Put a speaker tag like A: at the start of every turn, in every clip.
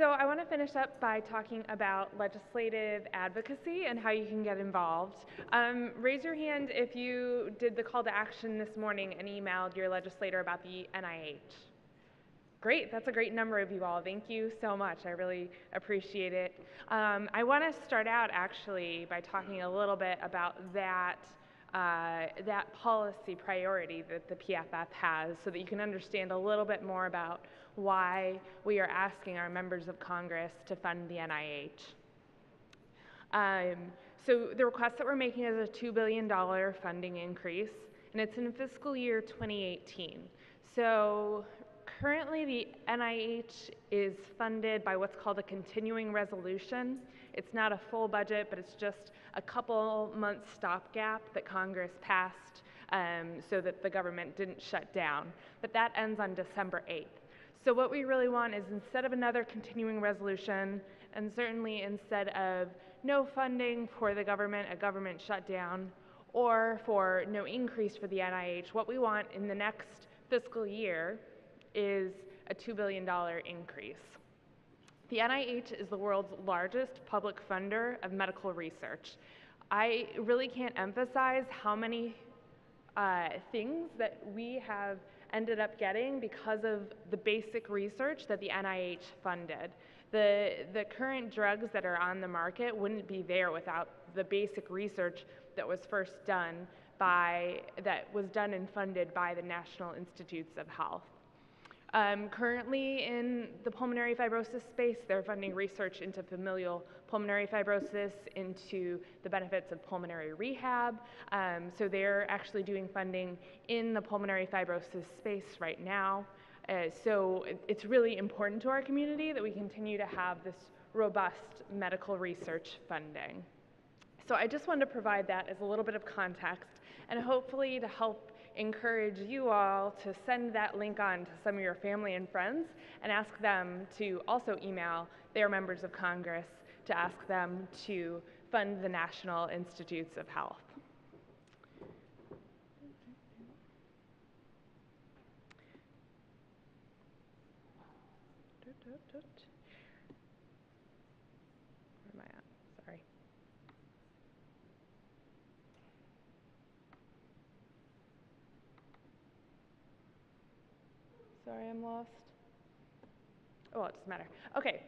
A: So I want to finish up by talking about legislative advocacy and how you can get involved. Raise your hand if you did the call to action this morning and emailed your legislator about the NIH. Great, that's a great number of you all. Thank you so much. I really appreciate it. I want to start out actually by talking a little bit about that policy priority that the PFF has so that you can understand a little bit more about why we are asking our members of Congress to fund the NIH. So the request that we're making is a $2 billion funding increase, and it's in fiscal year 2018. So currently the NIH is funded by what's called a continuing resolution. It's not a full budget, but it's just a couple months stopgap that Congress passed so that the government didn't shut down. But that ends on December 8th. So what we really want is, instead of another continuing resolution, and certainly instead of no funding for the government, a government shutdown, or for no increase for the NIH, what we want in the next fiscal year is a $2 billion increase. The NIH is the world's largest public funder of medical research. I really can't emphasize how many things that we have ended up getting because of the basic research that the NIH funded. The current drugs that are on the market wouldn't be there without the basic research that was first done and funded by the National Institutes of Health. Currently in the pulmonary fibrosis space, they're funding research into familial pulmonary fibrosis, into the benefits of pulmonary rehab. So they're actually doing funding in the pulmonary fibrosis space right now. So it's really important to our community that we continue to have this robust medical research funding. So I just wanted to provide that as a little bit of context, and hopefully to help encourage you all to send that link on to some of your family and friends and ask them to also email their members of Congress to ask them to fund the National Institutes of Health. Where am I at? Sorry. Sorry, I'm lost. Oh, it doesn't matter. Okay,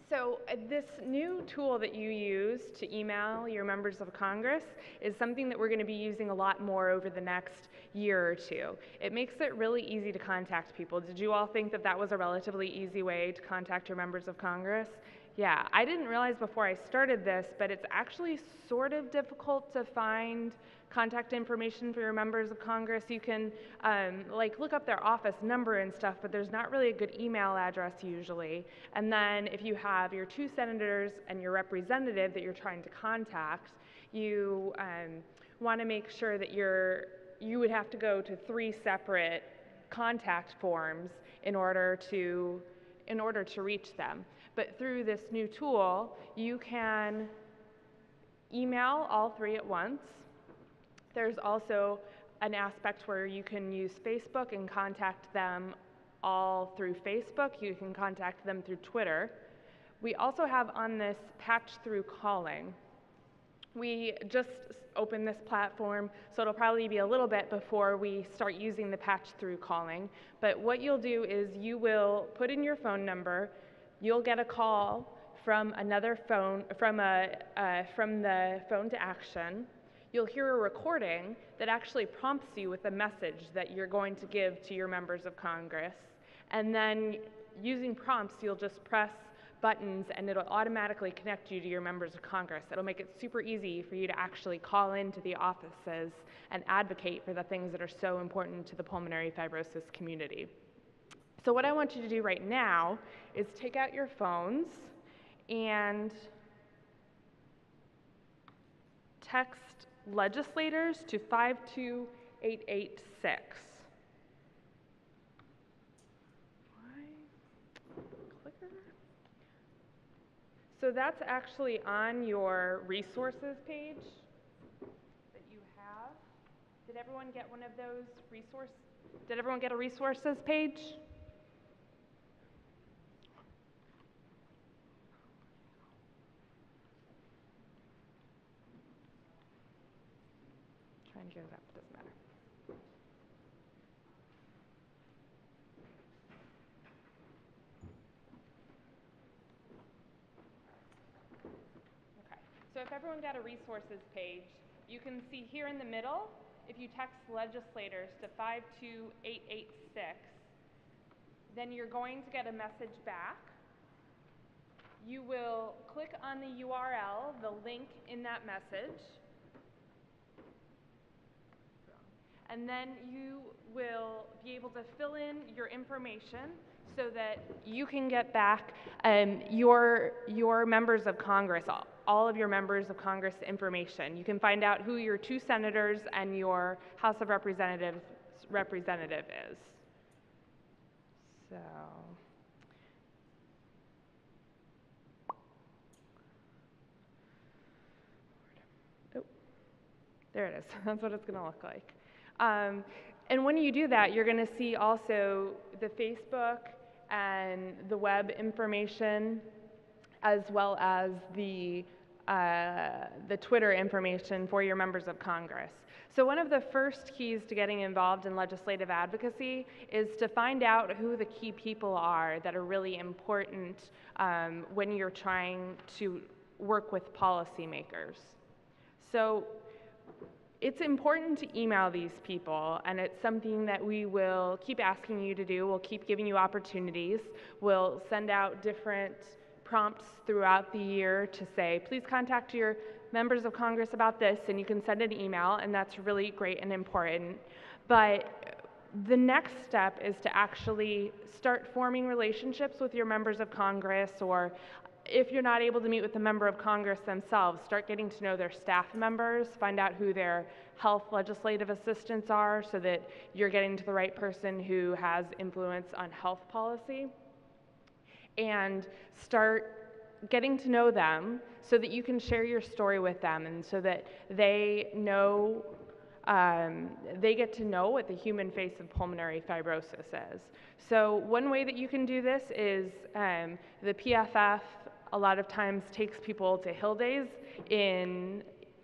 A: so this new tool that you use to email your members of Congress is something that we're going to be using a lot more over the next year or two. It makes it really easy to contact people. Did you all think that that was a relatively easy way to contact your members of Congress? Yeah, I didn't realize before I started this, but it's actually sort of difficult to find contact information for your members of Congress. You can look up their office number and stuff, but there's not really a good email address usually. And then if you have your 2 senators and your representative that you're trying to contact, you want to make sure that you would have to go to 3 separate contact forms in order to reach them. But through this new tool, you can email all 3 at once. There's also an aspect where you can use Facebook and contact them all through Facebook. You can contact them through Twitter. We also have on this patch-through calling. We just opened this platform, so it'll probably be a little bit before we start using the patch-through calling. But what you'll do is you will put in your phone number. You'll get a call from another phone, from the phone to action. You'll hear a recording that actually prompts you with a message that you're going to give to your members of Congress. And then using prompts, you'll just press buttons and it'll automatically connect you to your members of Congress. It'll make it super easy for you to actually call into the offices and advocate for the things that are so important to the pulmonary fibrosis community. So what I want you to do right now is take out your phones and text legislators to 52886. So that's actually on your resources page that you have. Did everyone get one of those Did everyone get a resources page? get it up, doesn't matter. Okay, so if everyone got a resources page, you can see here in the middle, if you text legislators to 52886, then you're going to get a message back. You will click on the URL, the link in that message, and then you will be able to fill in your information so that you can get back your members of Congress, all of your members of Congress information. You can find out who your 2 senators and your House of Representatives representative is. So, oh, there it is. That's what it's going to look like. And when you do that, you're going to see also the Facebook and the web information, as well as the Twitter information for your members of Congress. So one of the first keys to getting involved in legislative advocacy is to find out who the key people are that are really important when you're trying to work with policymakers. So it's important to email these people, and it's something that we will keep asking you to do. We'll keep giving you opportunities. We'll send out different prompts throughout the year to say, please contact your members of Congress about this, and you can send an email, and that's really great and important. But the next step is to actually start forming relationships with your members of Congress, or if you're not able to meet with the member of Congress themselves, start getting to know their staff members, find out who their health legislative assistants are so that you're getting to the right person who has influence on health policy, and start getting to know them so that you can share your story with them and so that they know, they get to know what the human face of pulmonary fibrosis is. So one way that you can do this is the PFF a lot of times takes people to Hill Days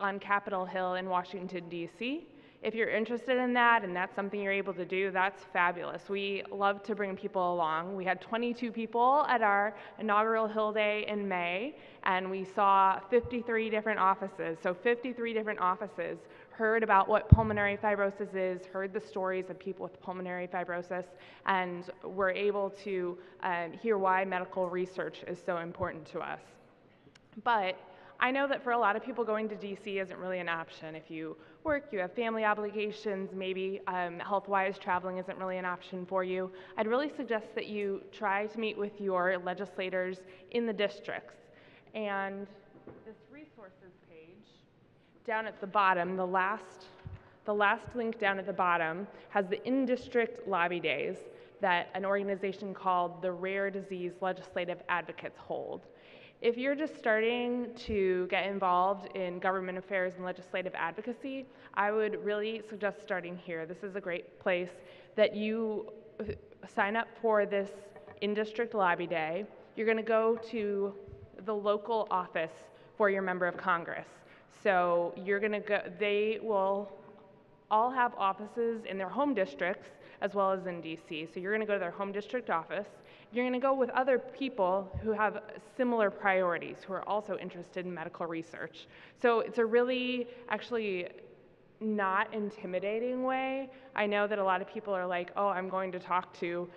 A: on Capitol Hill in Washington, D.C. If you're interested in that and that's something you're able to do, that's fabulous. We love to bring people along. We had 22 people at our inaugural Hill Day in May, and we saw 53 different offices. So 53 different offices heard about what pulmonary fibrosis is, heard the stories of people with pulmonary fibrosis, and were able to hear why medical research is so important to us. But I know that for a lot of people, going to DC isn't really an option. If you work, you have family obligations, maybe health-wise traveling isn't really an option for you. I'd really suggest that you try to meet with your legislators in the districts. And this resources page down at the bottom, the last link down at the bottom, has the in-district lobby days that an organization called the Rare Disease Legislative Advocates hold. If you're just starting to get involved in government affairs and legislative advocacy, I would really suggest starting here. This is a great place that you sign up for this in-district lobby day. You're going to go to the local office for your member of Congress. So you're going to go, they will all have offices in their home districts as well as in DC. So you're going to go to their home district office. You're going to go with other people who have similar priorities, who are also interested in medical research. So it's a really, actually, not intimidating way. I know that a lot of people are like, oh, I'm going to talk to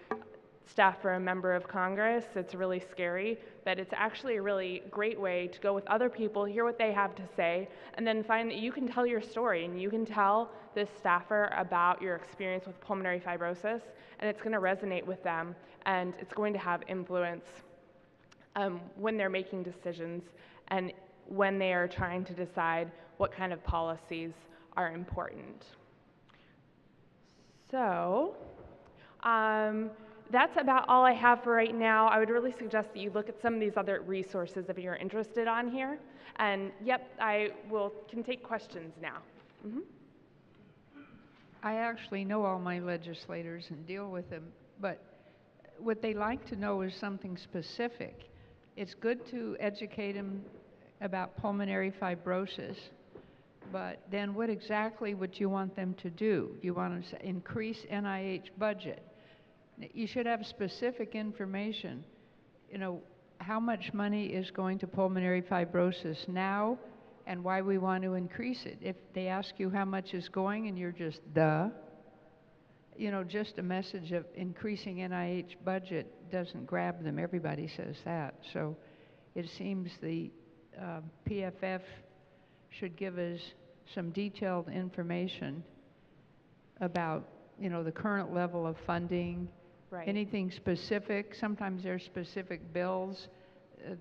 A: staff for a member of Congress. It's really scary, but it's actually a really great way to go with other people, hear what they have to say, and then find that you can tell your story and you can tell this staffer about your experience with pulmonary fibrosis, and it's going to resonate with them, and it's going to have influence when they're making decisions and when they are trying to decide what kind of policies are important. So, that's about all I have for right now. I would really suggest that you look at some of these other resources if you're interested on here. And yep, can take questions now. Mm-hmm.
B: I actually know all my legislators and deal with them, but what they like to know is something specific. It's good to educate them about pulmonary fibrosis, but then what exactly would you want them to do? You want to increase NIH budget. You should have specific information. You know, how much money is going to pulmonary fibrosis now and why we want to increase it. If they ask you how much is going and you're just, duh, you know, just a message of increasing NIH budget doesn't grab them. Everybody says that. So it seems the PFF should give us some detailed information about, you know, the current level of funding,
A: Right.
B: anything specific. Sometimes there's specific bills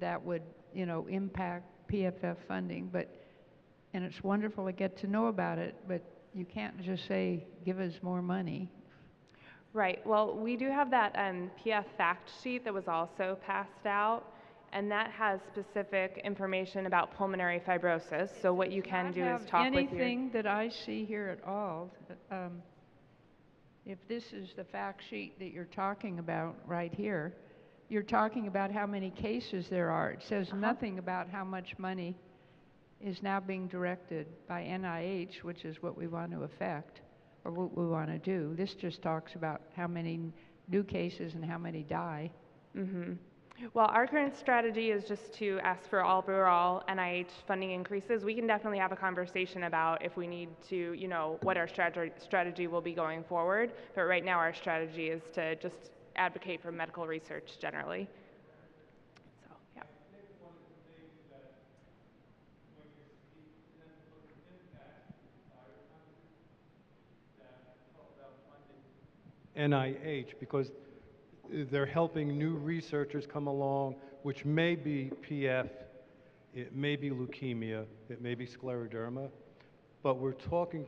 B: that would, you know, impact PFF funding, and it's wonderful to get to know about it, but you can't just say, give us more money.
A: Right. Well, we do have that PF fact sheet that was also passed out, and that has specific information about pulmonary fibrosis. So what you can do is talk with your...
B: anything that I see here at all. If this is the fact sheet that you're talking about right here, you're talking about how many cases there are. It says nothing about how much money is now being directed by NIH, which is what we want to affect, or what we want to do. This just talks about how many new cases and how many die.
A: Mm-hmm. Well, our current strategy is just to ask for overall NIH funding increases. We can definitely have a conversation about if we need to, you know, what our strategy will be going forward. But right now our strategy is to just advocate for medical research generally. So, yeah.
C: NIH, because they're helping new researchers come along, which may be PF, it may be leukemia, it may be scleroderma, but we're talking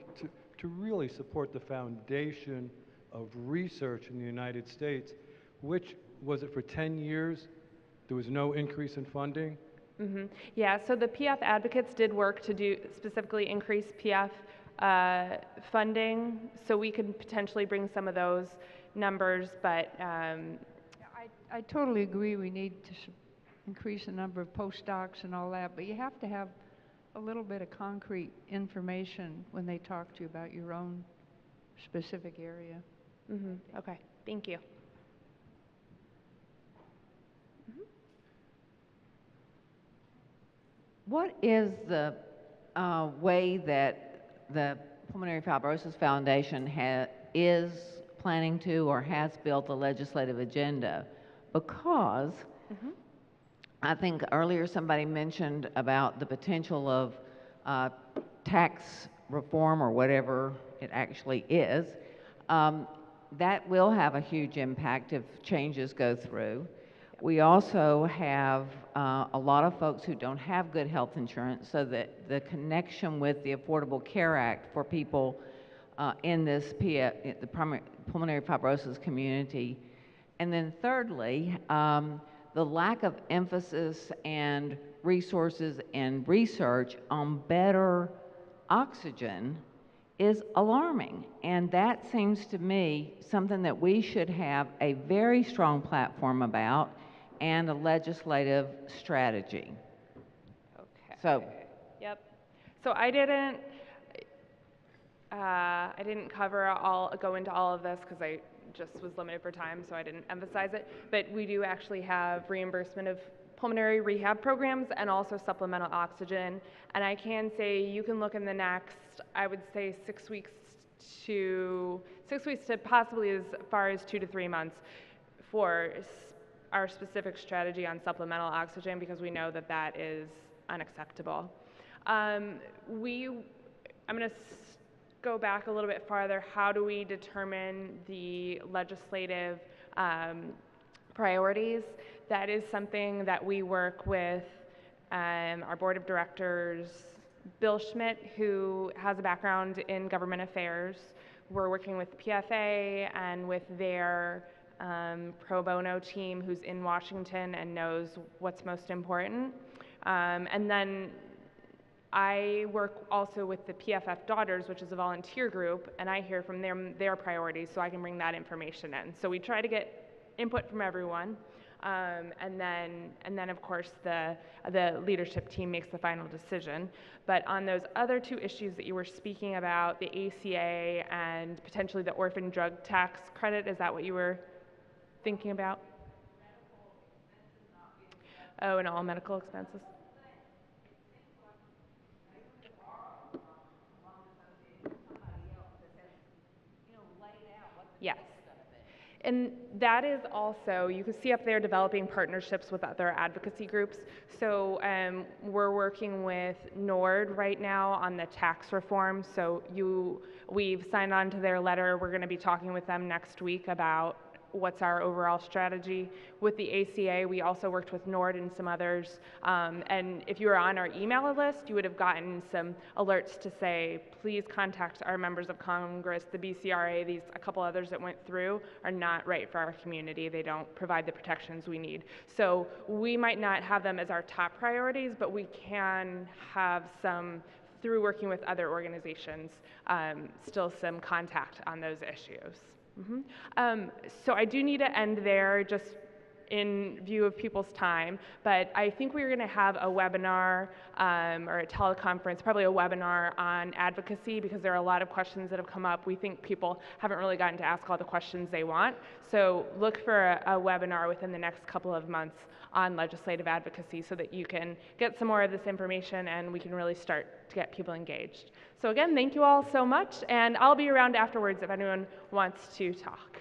C: to really support the foundation of research in the United States, which, was it for 10 years, there was no increase in funding?
A: Mm-hmm. Yeah, so the PF advocates did work to do specifically increase PF funding, so we could potentially bring some of those numbers, but
B: I totally agree we need to increase the number of postdocs and all that, but you have to have a little bit of concrete information when they talk to you about your own specific area.
A: Mm-hmm. Okay, thank you.
D: What is the way that the Pulmonary Fibrosis Foundation is planning to or has built a legislative agenda? Because I think earlier somebody mentioned about the potential of tax reform or whatever it actually is. That will have a huge impact if changes go through. We also have a lot of folks who don't have good health insurance, so that the connection with the Affordable Care Act for people in this the pulmonary fibrosis community. And then thirdly, the lack of emphasis and resources and research on better oxygen is alarming. And that seems to me something that we should have a very strong platform about and a legislative strategy.
A: Okay.
D: So.
A: Yep. So I didn't go into all of this because I just was limited for time, so I didn't emphasize it. But we do actually have reimbursement of pulmonary rehab programs and also supplemental oxygen. And I can say you can look in the next, I would say 6 weeks to possibly as far as 2 to 3 months for our specific strategy on supplemental oxygen, because we know that that is unacceptable. I'm going to go back a little bit farther. How do we determine the legislative priorities? That is something that we work with our board of directors, Bill Schmidt, who has a background in government affairs. We're working with PFA and with their pro bono team who's in Washington and knows what's most important. And then I work also with the PFF Daughters, which is a volunteer group, and I hear from their priorities, so I can bring that information in. So we try to get input from everyone. and then of course the leadership team makes the final decision. But on those other two issues that you were speaking about, the ACA and potentially the orphan drug tax credit, is that what you were thinking about? Oh, and all medical expenses? Yes. And that is also, you can see up there, developing partnerships with other advocacy groups. So we're working with NORD right now on the tax reform. So we've signed on to their letter. We're going to be talking with them next week about what's our overall strategy. With the ACA, we also worked with NORD and some others. And if you were on our email list, you would have gotten some alerts to say, please contact our members of Congress, the BCRA, a couple others that went through are not right for our community. They don't provide the protections we need. So we might not have them as our top priorities, but we can have some, through working with other organizations, still some contact on those issues. So I do need to end there just in view of people's time, but I think we're going to have a webinar or a teleconference, probably a webinar on advocacy, because there are a lot of questions that have come up. We think people haven't really gotten to ask all the questions they want. So look for a webinar within the next couple of months on legislative advocacy so that you can get some more of this information and we can really start to get people engaged. So again, thank you all so much, and I'll be around afterwards if anyone wants to talk.